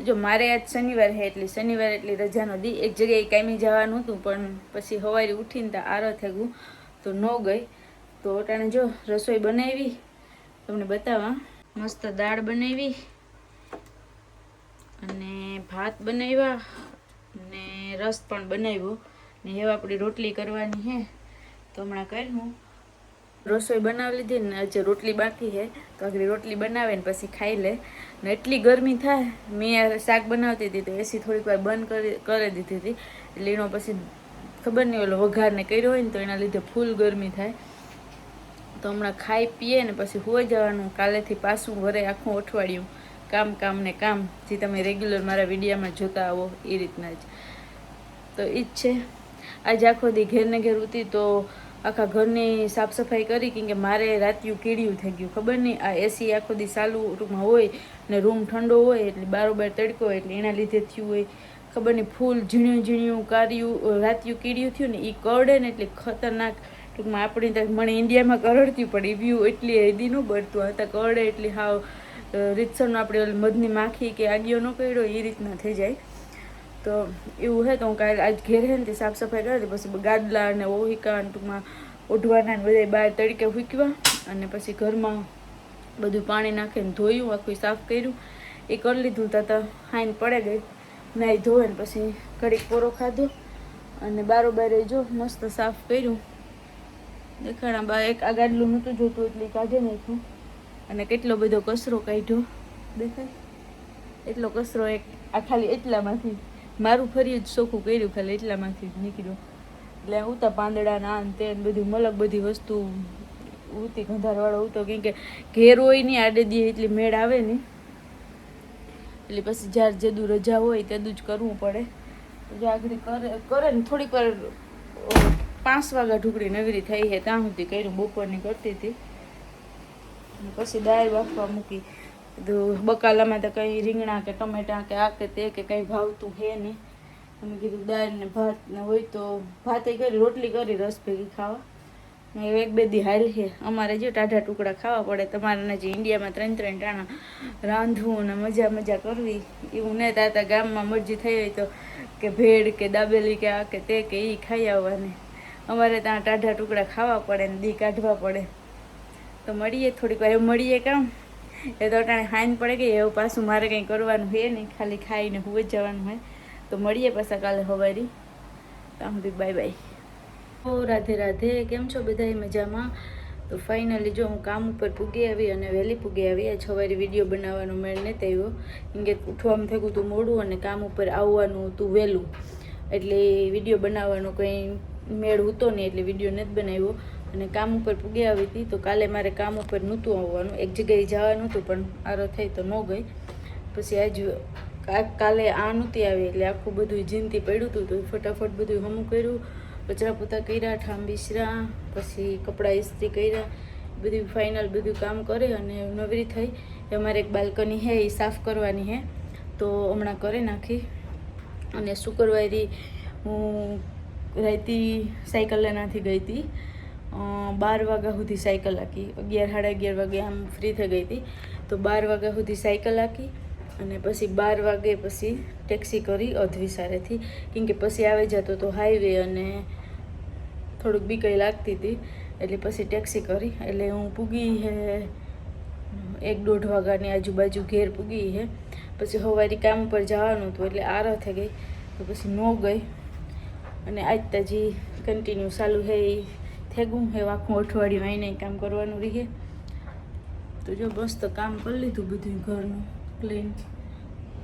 જો મારે આજ શનિવાર એટલે રજાનો દી એક જગ્યાએ કાયમી જવાનું હતું, પણ પછી સવારે ઉઠીને તો આરો થઈ ગયું તો ન ગઈ. તો અટાણે જો રસોઈ બનાવી, તમને બતાવવા. મસ્ત દાળ બનાવી અને ભાત બનાવ્યા અને રસ પણ બનાવ્યો ને હવે આપણી રોટલી કરવાની છે. તો હમણાં કર્યું રસોઈ બનાવી લીધી ને આજે રોટલી બાકી છે, તો આગળ રોટલી બનાવે ને પછી ખાઈ લે. ને એટલી ગરમી થાય, મેં શાક બનાવતી હતી તો એસી થોડીક વાર બંધ કરી દીધી હતી, એટલે એનો પછી ખબર નહીં ઓલો વઘારને કર્યો હોય ને તો એના લીધે ફૂલ ગરમી થાય. તો હમણાં ખાઈ પીએ ને પછી હોઈ જવાનું. કાલેથી પાછું ઘરે આખું અઠવાડિયું કામ ને કામ, જે તમે રેગ્યુલર મારા વિડીયોમાં જોતા આવો એ રીતના જ. તો એ જ છે. આજે આખો દી ઘેર ને ઘેર ઉતી તો આખા ઘરની સાફ સફાઈ કરી, કેમ કે મારે રાત્યું કીડિયું થઈ ગયું. ખબર નહીં આ એસી આખો દી ચાલુ રૂમમાં હોય ને રૂમ ઠંડો હોય એટલે બારોબાર તડકો હોય એટલે એના લીધે થયું હોય. ખબર નહીં ફૂલ ઝીણ્યું કાર્યું રાત્યું કીડિયું થયું ને એ કરડે ને એટલે ખતરનાક. ટૂંકમાં આપણી ત્યાં મને ઇન્ડિયામાં કરડતી પડી વ્યૂ એટલી હેદી ન બળતું હતા, કરડે એટલી હાવ રીતસરનો આપણે મધની માખી કે આગિયો ન કર્યો એ રીતના થઈ જાય. તો એવું હે. તો હું કાલે આજ ઘેર હે ને તે સાફ સફાઈ કરી પછી ગાદલા ને ઓહિકા ટૂંકમાં ઓઢવાના ને બધા બહાર તડકે ફૂંકવા અને પછી ઘરમાં બધું પાણી નાખીને ધોયું, આખું સાફ કર્યું. એ કરી લીધું તા હાઈને પડે ગઈ, નાહી ધોવે ને પછી ઘડીક પોરો ખાધો અને બારોબારે જો મસ્ત સાફ કર્યું. દેખાડા બા એક આ ગાડલું નહોતું જોતું એટલે કાઢી નાખ્યું અને કેટલો બધો કચરો કાઢ્યો દેખાય. એટલો કચરો એક આ ખાલી એટલામાંથી મારું ફરી જ ચોખ્ખું કર્યું, ખાલી એટલામાંથી જ નીકળ્યો. એટલે ઉતા પાંદડા ના તે બધું મલક બધી વસ્તુ ઉતી ગંધારવાળો ઉતો, કેમ કે ઘેર હોય નહીં આડે દી એટલી મેળ આવે નહીં, એટલે પછી જ્યારે જેદું રજા હોય તેદું જ કરવું પડે. જો આગળ કરે ને થોડીક વાર 5 વાગ્યા ઢુકડી નવરી થઈ છે ત્યાં સુધી કર્યું, બપોરની કરતી હતી. પછી દાળ બાફવા મૂકી. બકાલામાં તો કંઈ રીંગણા કે ટમેટા કે આ કે તે કે કંઈ ભાવતું હે નહીં. અમે કીધું દાળ ને ભાત ને હોય તો ભાતે કરી, રોટલી કરી રસ ભેગી ખાવા. એક બે દી હાલ છે અમારે જો ટાઢા ટુકડા ખાવા પડે. તમારે જે ઇન્ડિયામાં 3 ટાણા રાંધવું ને મજા કરવી એવું નહીં. તાતા ગામમાં મરજી થઈ હોય તો કે ભેળ કે દાબેલી કે આ કે તે કે એ ખાઈ આવવાની. અમારે ત્યાં ટાઢા ટુકડા ખાવા પડે ને દી કાઢવા પડે. તો મળીએ થોડીક વાર, એવું મળીએ કામ એ તો અટાણે હાઈન પડે ગઈ. એવું પાછું મારે કંઈ કરવાનું હોય નહીં, ખાલી ખાઈને હુઈ જ જવાનું હોય. તો મળીએ પાછા કાલે સવારે. ત્યાં સુધી બાય બાય. ઓ રાધે રાધે, કેમ છો બધા મજામાં? તો ફાઇનલી જો હું કામ ઉપર પૂગી આવી અને વહેલી પૂગી આવી. આજ સવારે વિડીયો બનાવવાનો મેળ નથી આવ્યો, કેમ કે ઉઠવામાં થયું હતું મોડું અને કામ ઉપર આવવાનું હતું વહેલું, એટલે વિડીયો બનાવવાનો કંઈ મેળ હતો નહીં, એટલે વિડીયો નથી બનાવ્યો. અને કામ ઉપર પૂગી આવી હતી. તો કાલે મારે કામ ઉપર નહોતું આવવાનું, એક જગ્યાએ જવાનું હતું પણ આરો થઈ તો ન ગઈ. પછી આજ કાલે આ નહોતી આવી એટલે આખું બધું જિંદગી પડ્યું હતું. તો ફટાફટ બધું હમું કર્યું, કચરા પોતા કર્યા, ઠામ બિસરા, પછી કપડાં ઇસ્ત્રી કર્યા, બધું ફાઇનલ બધું કામ કરે અને નવરી થઈ. અમારે એક બાલ્કની છે એ સાફ કરવાની છે, તો હમણાં કરી નાખી. અને શુક્રવારે હું રાતી સાયકલ લેનાથી ગઈ હતી, 12 વાગ્યા સુધી સાયકલ હાકી, 11 સાડા 11 વાગે આમ ફ્રી થઈ ગઈ હતી. તો 12 વાગ્યા સુધી સાયકલ હાકી અને પછી 12 વાગે પછી ટેક્સી કરી અધવિસારેથી, કેમ કે પછી આવી જતો તો હાઈવે અને થોડુંક બીકઈ લાગતી હતી, એટલે પછી ટેક્સી કરી. એટલે હું પૂગી હે 1-1.5 વાગ્યાની આજુબાજુ ઘેર પૂગી હે. પછી સવારે કામ ઉપર જવાનું હતું એટલે આરો થઈ ગઈ, તો પછી ન ગઈ. અને આજ તાજી કન્ટિન્યુ ચાલુ છે એ થેગું હે, આખું અઠવાડિયું આવીને કામ કરવાનું રહે. તો જો મસ્ત કામ કરી લીધું બધું ઘરનું ક્લીન,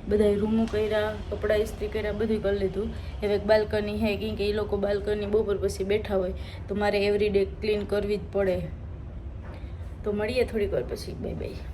બધા રૂમો કર્યા, કપડાં ઇસ્ત્રી કર્યા, બધું કરી લીધું. હવે એક બાલ્કની હે, કેમ કે એ લોકો બાલ્કની બપોર પછી બેઠા હોય તો મારે એવરીડે ક્લીન કરવી જ પડે. તો મળીએ થોડીક વાર પછી, બાય બાય.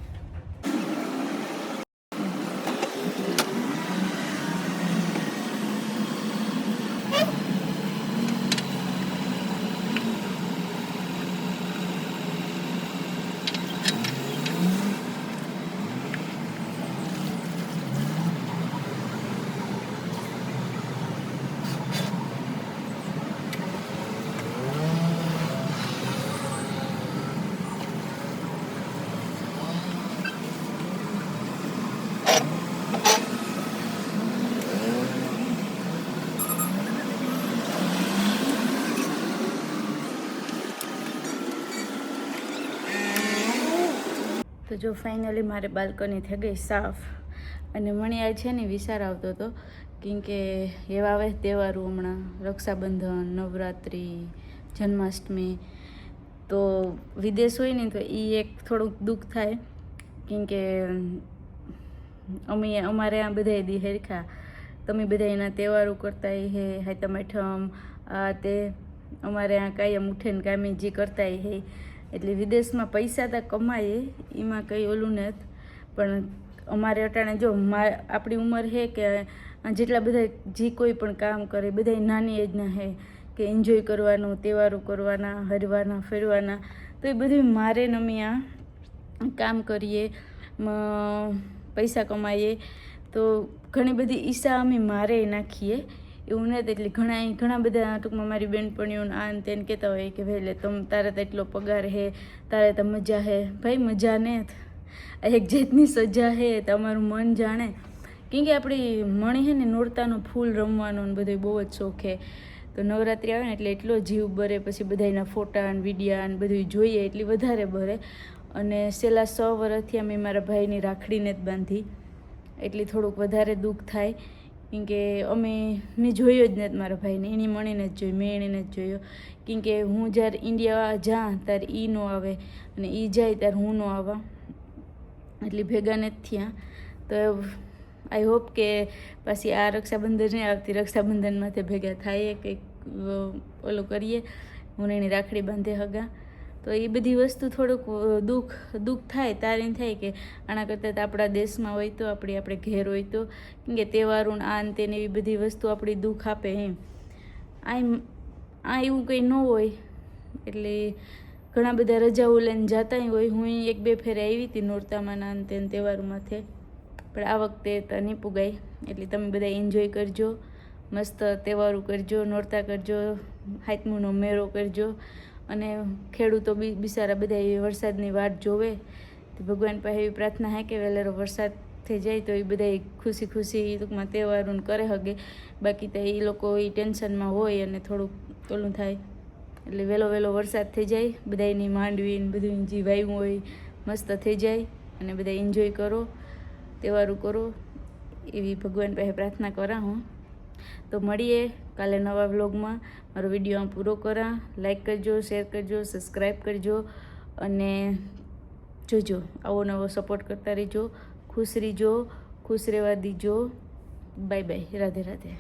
તો જો ફાઇનલી મારે બાલ્કની થઈ ગઈ સાફ. અને મને આ છે ને વિચાર આવતો હતો કેમ કે એવા આવે તહેવારો હમણાં રક્ષાબંધન, નવરાત્રિ, જન્માષ્ટમી, તો વિદેશ હોય ને તો એ એક થોડુંક દુઃખ થાય કેમ કે અમારે આ બધા દી હરખા તમે બધા એના તહેવારો કરતા હે, હાતમ આઠમ આ તે અમારે આ કાયમ ઉઠે ને કામી જે કરતા હે. એટલે વિદેશમાં પૈસા તો કમાઈએ એમાં કંઈ ઓલું નથી, પણ અમારે અટાણે જો આપણી ઉંમર છે કે જેટલા બધા જે કોઈ પણ કામ કરે બધા નાની એજના છે કે એન્જોય કરવાનું, તહેવારો કરવાના, હરવાના, ફરવાના, તો એ બધું મારે ને અમે આ કામ કરીએ, પૈસા કમાઈએ, તો ઘણી બધી ઈચ્છા અમે મારે નાખીએ એવું નથી. એટલે ઘણા બધા ટૂંકમાં મારી બેનપણીઓને આ ને તેને કહેતા હોય કે ભાઈ લે તારે તો એટલો પગાર હે, તારે તો મજા હે. ભાઈ મજા ને એક જાતની સજા હે, તમારું મન જાણે. કેમ કે આપણી મણી છે ને નોરતાનું ફૂલ રમવાનો ને બધું બહુ જ શોખ છે. તો નવરાત્રિ આવે ને એટલે એટલો જીવ બરે, પછી બધાના ફોટા ને વિડીયા ને બધું જોઈએ એટલી વધારે બરે. અને છેલ્લા 6 વર્ષથી અમે મારા ભાઈની રાખડીને જ બાંધી, એટલે થોડુંક વધારે દુઃખ થાય. કેમ કે મેં જોયો જ નથી મારા ભાઈને, એની મણીને જ જોઈ, મેં એને જ જોયો. કેમ કે હું જ્યારે ઇન્ડિયા જાઉં ત્યારે એ ન આવે અને એ જાય ત્યારે હું ન આવવા, એટલે ભેગા નથી થયા. તો આઈ હોપ કે પાછી આ રક્ષાબંધન નહીં આવતી, રક્ષાબંધનમાંથી ભેગા થાય કંઈક ઓલું કરીએ, હું એની રાખડી બાંધે હગા. તો એ બધી વસ્તુ થોડુંક દુઃખ થાય તારે થાય કે આના કરતાં તો આપણા દેશમાં હોય તો આપણે ઘેર હોય તો, કેમ કે તહેવારો આ ને તેને એવી બધી વસ્તુ આપણી દુઃખ આપે એમ. આ એવું કંઈ ન હોય, એટલે ઘણા બધા રજાઓ લઈને જતા હોય. હું 1-2 ફેરે આવી હતી નોરતામાં ના ને તેને તહેવારોમાંથી, પણ આ વખતે તો નહીં પુગાય. એટલે તમે બધા એન્જોય કરજો, મસ્ત તહેવારો કરજો, નોરતા કરજો, હાથમુનો મેળો કરજો. અને ખેડૂતો બિચારા બધા વરસાદની વાટ જોવે, તો ભગવાન પાસે એવી પ્રાર્થના છે કે વહેલેરો વરસાદ થઈ જાય તો એ બધા ખુશી ટૂંકમાં તહેવારોને કરે હગે. બાકી તો એ લોકો એ ટેન્શનમાં હોય અને થોડુંક ઓલું થાય. એટલે વહેલો વરસાદ થઈ જાય, બધાની માંડવી ને બધું જે વાવ્યું હોય મસ્ત થઈ જાય અને બધા એન્જોય કરો, તહેવારો કરો, એવી ભગવાન પાસે પ્રાર્થના કરા હું. તો મળીએ કાલે નવા વ્લોગમાં. મારો વિડીયો આમ પૂરો કરા. લાઈક કરજો, શેર કરજો, સબસ્ક્રાઈબ કરજો અને જોજો આવો નવો સપોર્ટ કરતા રહેજો. ખુશ રહેજો, ખુશ રહેવા દીજો. Bye bye, Radhe Radhe.